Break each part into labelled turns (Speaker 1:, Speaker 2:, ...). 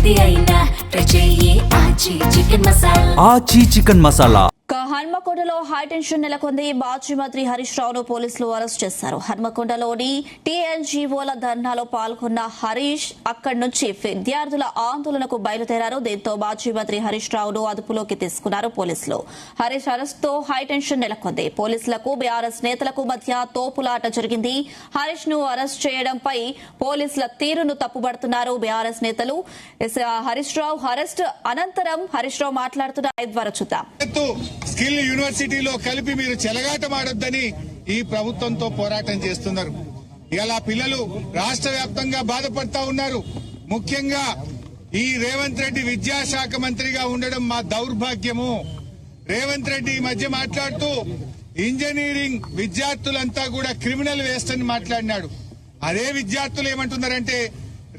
Speaker 1: ఏది అయినా ట్రై చెయ్యి ఆచి చికెన్ మసాలా.
Speaker 2: హన్మకొండలో హైటెన్షన్ నెలకొంది. మాజీ మంత్రి హరీష్ రావును పోలీసులు అరెస్ట్ చేశారు. హన్మకొండలోని టీఎన్జీఓల ధర్నాలో పాల్గొన్న హరీష్ అక్కడి నుంచి విద్యార్థుల ఆందోళనకు బయలుదేరారు. దీంతో మాజీ మంత్రి హరీష్ రావును అదుపులోకి తీసుకున్నారు పోలీసులు. హరీష్ అరెస్ట్ తో హైటెన్షన్ నెలకొంది. పోలీసులకు బీఆర్ఎస్ నేతలకు మధ్య తోపులాట జరిగింది. హరీష్ ను అరెస్ట్ చేయడంపై పోలీసుల తీరును తప్పుబడుతున్నారు బీఆర్ఎస్ నేతలు. హరీష్ రావు అరెస్ట్ అనంతరం హరీష్ రావు మాట్లాడుతున్న ద్వారా చూద్దాం.
Speaker 3: స్కిల్ యూనివర్సిటీలో కలిపి మీరు చెలగాటమాడొద్దని ఈ ప్రభుత్వంతో పోరాటం చేస్తున్నారు. ఇలా పిల్లలు రాష్ట్ర వ్యాప్తంగా బాధపడతా ఉన్నారు. ముఖ్యంగా ఈ రేవంత్ రెడ్డి విద్యాశాఖ మంత్రిగా ఉండడం మా దౌర్భాగ్యము. రేవంత్ రెడ్డి ఈ మధ్య మాట్లాడుతూ ఇంజనీరింగ్ విద్యార్థులంతా కూడా క్రిమినల్ వేస్ట్ అని మాట్లాడినాడు. అదే విద్యార్థులు ఏమంటున్నారంటే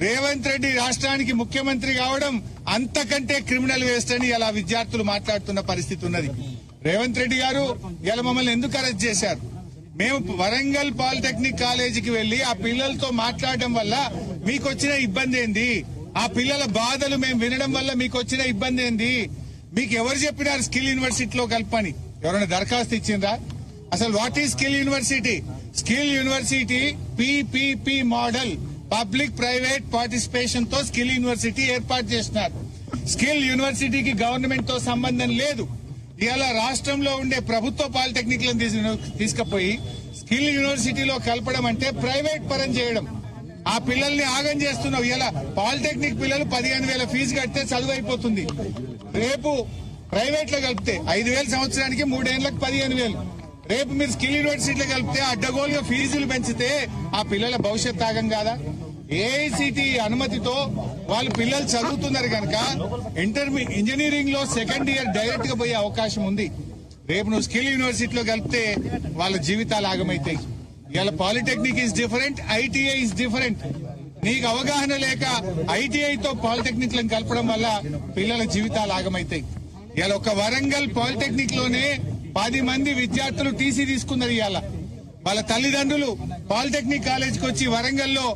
Speaker 3: రేవంత్ రెడ్డి రాష్ట్రానికి ముఖ్యమంత్రి కావడం అంతకంటే క్రిమినల్ వేస్ట్ అని ఇలా విద్యార్థులు మాట్లాడుతున్న పరిస్థితి ఉన్నది. రేవంత్ రెడ్డి గారు ఇలా మమ్మల్ని ఎందుకు అరెస్ట్ చేశారు? మేము వరంగల్ పాలిటెక్నిక్ కాలేజీకి వెళ్లి ఆ పిల్లలతో మాట్లాడడం వల్ల మీకు వచ్చిన ఇబ్బంది ఏంది? ఆ పిల్లల బాధలు మేము వినడం వల్ల మీకు వచ్చిన ఇబ్బంది ఏంది? మీకు ఎవరు చెప్పినారు స్కిల్ యూనివర్సిటీలో కల్పని? ఎవరైనా దరఖాస్తు ఇచ్చిందా? అసలు what is skill university? Skill university PPP model, public private participation తో స్కిల్ యూనివర్సిటీ ఏర్పాటు చేస్తున్నారు. స్కిల్ యూనివర్సిటీకి గవర్నమెంట్ తో సంబంధం లేదు. ఇవాళ రాష్ట్రంలో ఉండే ప్రభుత్వ పాలిటెక్నిక్లను తీసుకుపోయి స్కిల్ యూనివర్సిటీలో కలపడం అంటే ప్రైవేట్ పరం చేయడం. ఆ పిల్లల్ని ఆగం చేస్తున్నావు. ఇలా పాలిటెక్నిక్ పిల్లలు 15,000 ఫీజు కడితే చదువు అయిపోతుంది. రేపు ప్రైవేట్ లో కలిపితే 5,000 సంవత్సరానికి 3 ఏళ్లకు 15,000. రేపు మీరు స్కిల్ యూనివర్సిటీలో కలిపితే అడ్డగోలుగా ఫీజులు పెంచితే ఆ పిల్లల భవిష్యత్ ఆగం కాదా? ఏఐసిటి అనుమతితో వాళ్ళు పిల్లలు చదువుతున్నారు కనుక ఇంజనీరింగ్ లో సెకండ్ ఇయర్ డైరెక్ట్ గా పోయే అవకాశం ఉంది. రేపు నువ్వు స్కిల్ యూనివర్సిటీలో కలిపితే వాళ్ళ జీవితాలు ఆగమైతాయి. ఇవాళ polytechnic is different, ITI is different. నీకు అవగాహన లేక ఐటీఐతో పాలిటెక్నిక్ లను కలపడం వల్ల పిల్లల జీవితాలు ఆగమైతాయి. ఇవాళ ఒక వరంగల్ పాలిటెక్నిక్ లోనే 10 మంది విద్యార్థులు టీసీ తీసుకున్నారు. ఇవాళ వాళ్ళ తల్లిదండ్రులు పాలిటెక్నిక్ కాలేజీకి వచ్చి వరంగల్లో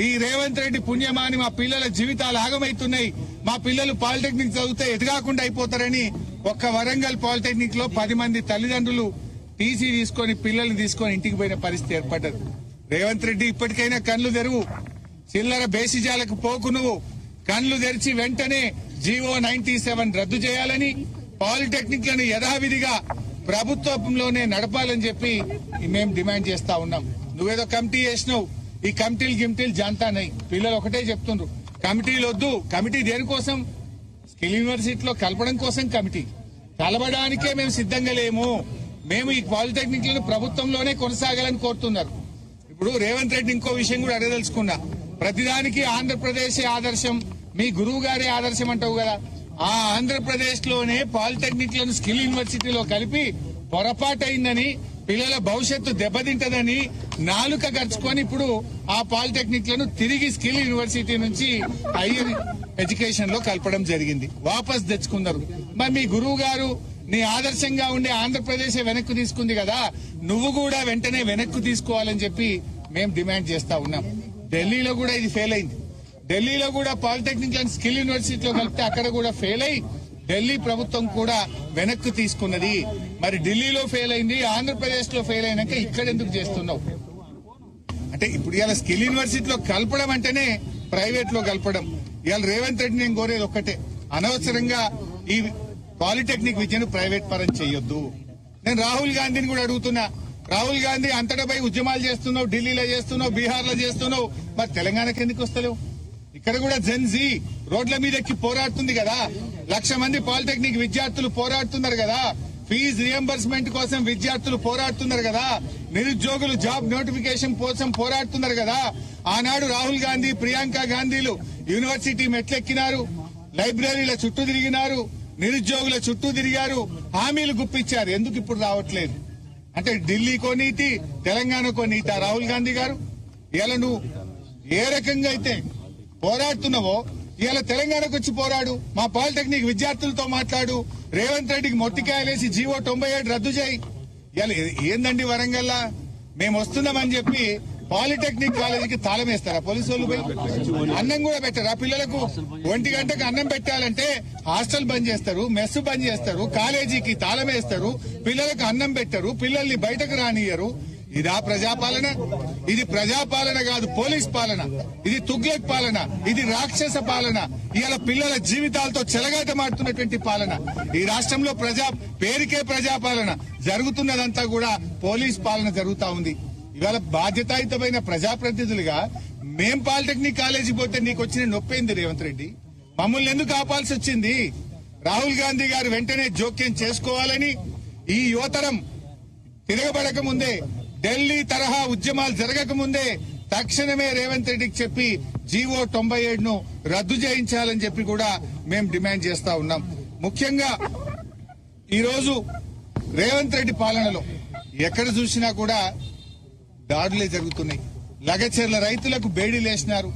Speaker 3: ఈ రేవంత్ రెడ్డి పుణ్యమాని మా పిల్లల జీవితాలు ఆగమైతున్నాయి, మా పిల్లలు పాలిటెక్నిక్ చదివితే ఎదగాకుండా అయిపోతారని ఒక్క వరంగల్ పాలిటెక్నిక్ లో 10 మంది తల్లిదండ్రులు టీసీ తీసుకొని పిల్లల్ని తీసుకొని ఇంటికి పోయిన పరిస్థితి ఏర్పడ్డది. రేవంత్ రెడ్డి ఇప్పటికైనా కళ్లు తెరువు. చిల్లర బేసిజాలకు పోకు. నువ్వు కళ్లు తెరిచి వెంటనే జీవో 97 రద్దు చేయాలని, పాలిటెక్నిక్ లను యథావిధిగా ప్రభుత్వంలోనే నడపాలని చెప్పి మేము డిమాండ్ చేస్తా ఉన్నాం. నువ్వేదో కమిటీ చేసినావు. ఈ కమిటీలు జాంతానై పిల్లలు ఒకటే చెప్తుండ్రు, కమిటీలు వద్దు. కమిటీ దేనికోసం? స్కిల్ యూనివర్సిటీలో కలపడం కోసం కమిటీ. కలపడానికే మేము సిద్ధంగా లేము. మేము ఈ పాలిటెక్నిక్ లను ప్రభుత్వంలోనే కొనసాగాలని కోరుతున్నారు. ఇప్పుడు రేవంత్ రెడ్డి ఇంకో విషయం కూడా అడగదలుచుకున్నా. ప్రతిదానికి ఆంధ్రప్రదేశ్ ఆదర్శం, మీ గురువు గారే ఆదర్శం అంటావు కదా. ఆ ఆంధ్రప్రదేశ్ లోనే పాలిటెక్నిక్ లను స్కిల్ యూనివర్సిటీలో కలిపి పొరపాటైందని, పిల్లల భవిష్యత్తు దెబ్బతింటదని నాలుక గర్చుకొని ఇప్పుడు ఆ పాలిటెక్నిక్ లను తిరిగి స్కిల్ యూనివర్సిటీ నుంచి హైయర్ ఎడ్యుకేషన్ లో కలపడం జరిగింది. వాపస్ తెచ్చుకున్నారు. మరి మీ గురువు గారు నీ ఆదర్శంగా ఉండే ఆంధ్రప్రదేశ్ వెనక్కు తీసుకుంది కదా, నువ్వు కూడా వెంటనే వెనక్కు తీసుకోవాలని చెప్పి మేము డిమాండ్ చేస్తా ఉన్నాం. ఢిల్లీలో కూడా ఇది ఫెయిల్ అయింది. ఢిల్లీలో కూడా పాలిటెక్నిక్ లను స్కిల్ యూనివర్సిటీలో కలిపితే అక్కడ కూడా ఫెయిల్ అయి ఢిల్లీ ప్రభుత్వం కూడా వెనక్కు తీసుకున్నది. మరి ఢిల్లీలో ఫెయిల్ అయింది, ఆంధ్రప్రదేశ్ లో ఫెయిల్ అయినాక ఇక్కడ ఎందుకు చేస్తున్నావు? అంటే ఇప్పుడు ఇవాళ స్కిల్ యూనివర్సిటీలో కలపడం అంటేనే ప్రైవేట్ లో కలపడం. ఇవాళ రేవంత్ రెడ్డి నేను కోరేది ఒక్కటే, అనవసరంగా ఈ పాలిటెక్నిక్ విద్యను ప్రైవేట్ పరం చేయొద్దు. నేను రాహుల్ గాంధీని కూడా అడుగుతున్నా. రాహుల్ గాంధీ అంతటా పోయి ఉద్యమాలు చేస్తున్నావు, ఢిల్లీలో చేస్తున్నావు, బీహార్ లో చేస్తున్నావు, మరి తెలంగాణకి ఎందుకు వస్తలేవు? ఇక్కడ కూడా జెన్జీ రోడ్ల మీద ఎక్కి పోరాడుతుంది కదా. 1,00,000 మంది పాలిటెక్నిక్ విద్యార్థులు పోరాడుతున్నారు కదా. ఫీజు రియంబర్స్మెంట్ కోసం విద్యార్థులు పోరాడుతున్నారు కదా. నిరుద్యోగులు జాబ్ నోటిఫికేషన్ కోసం పోరాడుతున్నారు కదా. ఆనాడు రాహుల్ గాంధీ, ప్రియాంక గాంధీలు యూనివర్సిటీ మెట్లెక్కినారు, లైబ్రరీల చుట్టూ తిరిగినారు, నిరుద్యోగుల చుట్టూ తిరిగారు, హామీలు గుప్పించారు. ఎందుకు ఇప్పుడు రావట్లేదు? అంటే ఢిల్లీకో నీతి, తెలంగాణకో నీతి రాహుల్ గాంధీ గారు? ఇలా నువ్వు ఏ రకంగా అయితే పోరాడుతున్నావో ఇవాళ తెలంగాణకు వచ్చి పోరాడు, మా పాలిటెక్నిక్ విద్యార్థులతో మాట్లాడు, రేవంత్ రెడ్డికి మొట్టికాయలేసి జీవో 97 రద్దు చేయి. ఇవాళ ఏందండి వరంగల్లా మేము వస్తున్నామని చెప్పి పాలిటెక్నిక్ కాలేజీకి తాళం వేస్తారా పోలీసు వాళ్ళు పోయి? అన్నం కూడా పెట్టారా పిల్లలకు? 1 గంటకు అన్నం పెట్టాలంటే హాస్టల్ బంద్ చేస్తారు, మెస్ బంద్ చేస్తారు, కాలేజీకి తాళం వేస్తారు, పిల్లలకు అన్నం పెట్టరు, పిల్లల్ని బయటకు రానియరు. ఇదా ప్రజాపాలన? ఇది ప్రజాపాలన కాదు, పోలీస్ పాలన. ఇది తుగ్లక్ పాలన, ఇది రాక్షస పాలన. ఇవాళ పిల్లల జీవితాలతో చెలగాటమాడుతున్నటువంటి పాలన. ఈ రాష్ట్రంలో పేరుకే ప్రజాపాలన, జరుగుతున్నదంతా కూడా పోలీస్ పాలన జరుగుతా ఉంది. ఇవాళ బాధ్యతాయుతమైన ప్రజాప్రతినిధులుగా మేం పాలిటెక్నిక్ కాలేజీ పోతే నీకు వచ్చిన నొప్పైంది రేవంత్ రెడ్డి? మమ్మల్ని ఎందుకు ఆపాల్సి వచ్చింది? రాహుల్ గాంధీ గారు వెంటనే జోక్యం చేసుకోవాలని, ఈ యువతరం తిరగబడక ముందే, ఢిల్లీ తరహా ఉద్యమాలు జరగక ముందే తక్షణమే రేవంత్ రెడ్డికి చెప్పి జీవో 97ను రద్దు చేయించాలని చెప్పి కూడా మేము డిమాండ్ చేస్తా ఉన్నాం. ముఖ్యంగా ఈరోజు రేవంత్ రెడ్డి పాలనలో ఎక్కడ చూసినా కూడా దాడులే జరుగుతున్నాయి. లగచెర్ల రైతులకు బేడీలేసినారు.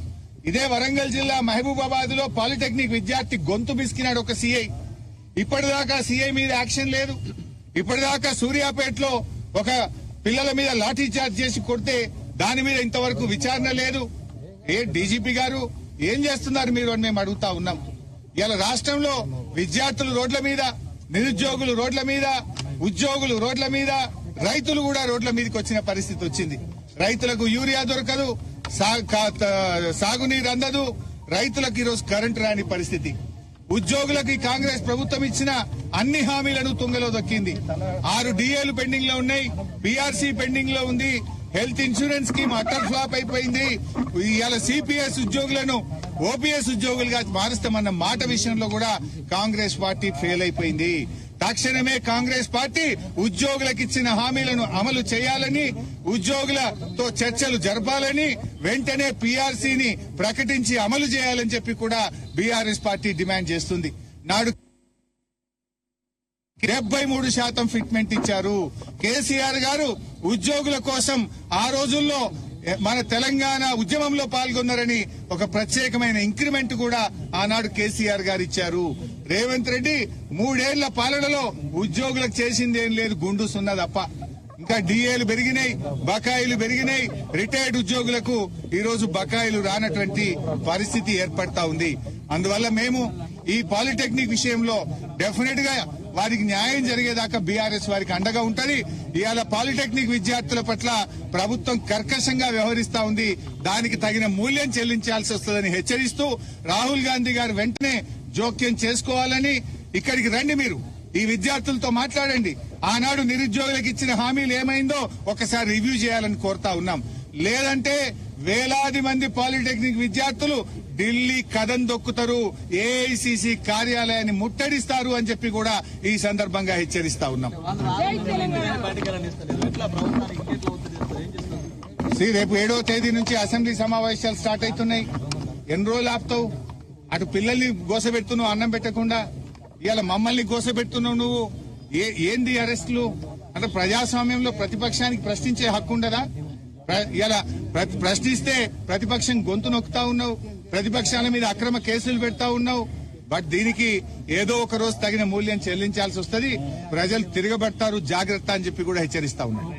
Speaker 3: ఇదే వరంగల్ జిల్లా మహబూబాబాద్ లో పాలిటెక్నిక్ విద్యార్థి గొంతు బిసికినాడు ఒక సీఐ. ఇప్పటిదాకా సీఐ మీద యాక్షన్ లేదు. ఇప్పటిదాకా సూర్యాపేటలో ఒక పిల్లల మీద లాఠీ చార్జ్ చేసి కొడితే దాని మీద ఇంతవరకు విచారణ లేదు. డీజీపీ గారు ఏం చేస్తున్నారు మీరు అని మేము అడుగుతా ఉన్నాం. ఇలా రాష్ట్రంలో విద్యార్థులు రోడ్ల మీద, నిరుద్యోగులు రోడ్ల మీద, ఉద్యోగులు రోడ్ల మీద, రైతులు కూడా రోడ్ల మీదకి వచ్చిన పరిస్థితి వచ్చింది. రైతులకు యూరియా దొరకదు, సాగునీరు అందదు, రైతులకు ఈరోజు కరెంటు రాని పరిస్థితి. ఉద్యోగులకు కాంగ్రెస్ ప్రభుత్వం ఇచ్చిన అన్ని హామీలను తుంగలో దొక్కింది. 6 డిఏలు పెండింగ్ లో ఉన్నాయి, పీఆర్సీ పెండింగ్ లో ఉంది, health insurance scheme utter flop అయిపోయింది. ఇవాళ సిపిఎస్ ఉద్యోగులను ఓపీఎస్ ఉద్యోగులుగా మారుస్తామన్న మాట విషయంలో కూడా కాంగ్రెస్ పార్టీ ఫెయిల్ అయిపోయింది. తక్షణమే కాంగ్రెస్ పార్టీ ఉద్యోగులకు ఇచ్చిన హామీలను అమలు చేయాలని, ఉద్యోగులతో చర్చలు జరపాలని, వెంటనే పీఆర్సీని ప్రకటించి అమలు చేయాలని చెప్పి కూడా బీఆర్ఎస్ పార్టీ డిమాండ్ చేస్తుంది. నాడు 73% ఫిట్మెంట్ ఇచ్చారు. కేసీఆర్ గారు ఉద్యోగుల కోసం ఆ రోజుల్లో మన తెలంగాణ ఉద్యమంలో పాల్గొన్నారని ఒక ప్రత్యేకమైన ఇంక్రిమెంట్ కూడా ఆనాడు కేసీఆర్ గారు ఇచ్చారు. రేవంత్ రెడ్డి 3 ఏళ్ల పాలనలో ఉద్యోగులకు చేసింది ఏం లేదు, గుండు సున్నా తప్ప. ఇంకా డిఏలు పెరిగినాయి, బకాయిలు పెరిగినాయి. రిటైర్డ్ ఉద్యోగులకు ఈ రోజు బకాయిలు రానటువంటి పరిస్థితి ఏర్పడతా ఉంది. అందువల్ల మేము ఈ పాలిటెక్నిక్ విషయంలో డెఫినెట్ గా వారికి న్యాయం జరిగేదాకా బీఆర్ఎస్ వారికి అండగా ఉంటది. ఇవాళ పాలిటెక్నిక్ విద్యార్థుల పట్ల ప్రభుత్వం కర్కశంగా వ్యవహరిస్తా ఉంది. దానికి తగిన మూల్యం చెల్లించాల్సి వస్తుందని హెచ్చరిస్తూ రాహుల్ గాంధీ గారు వెంటనే జోక్యం చేసుకోవాలని, ఇక్కడికి రండి, మీరు ఈ విద్యార్థులతో మాట్లాడండి. ఆనాడు నిరుద్యోగులకు ఇచ్చిన హామీలు ఏమైందో ఒకసారి రివ్యూ చేయాలని కోరుతా ఉన్నాం. లేదంటే వేలాది మంది పాలిటెక్నిక్ విద్యార్థులు ఢిల్లీ కదం దొక్కుతారు, ఏఐసిసి కార్యాలయాన్ని ముట్టడిస్తారు అని చెప్పి కూడా ఈ సందర్భంగా హెచ్చరిస్తా ఉన్నాం. రేపు 7వ తేదీ నుంచి అసెంబ్లీ సమావేశాలు స్టార్ట్ అవుతున్నాయి. ఎన్ని రోజులు ఆపుతావు? అటు పిల్లల్ని గోసపెడుతున్నావు అన్నం పెట్టకుండా, ఇవాళ మమ్మల్ని గోసపెడుతున్నావు నువ్వు. ఏంది అరెస్టులు? అంటే ప్రజాస్వామ్యంలో ప్రతిపక్షానికి ప్రశ్నించే హక్కు ఉండదా? ఇలా ప్రశ్నిస్తే ప్రతిపక్షం గొంతు నొక్కుతా ఉన్నావు, ప్రతిపక్షాల మీద అక్రమ కేసులు పెడతా ఉన్నావు. బట్ దీనికి ఏదో ఒక రోజు తగిన మూల్యం చెల్లించాల్సి వస్తుంది. ప్రజలు తిరగబడతారు, జాగ్రత్త అని చెప్పి కూడా హెచ్చరిస్తా ఉన్నాడు.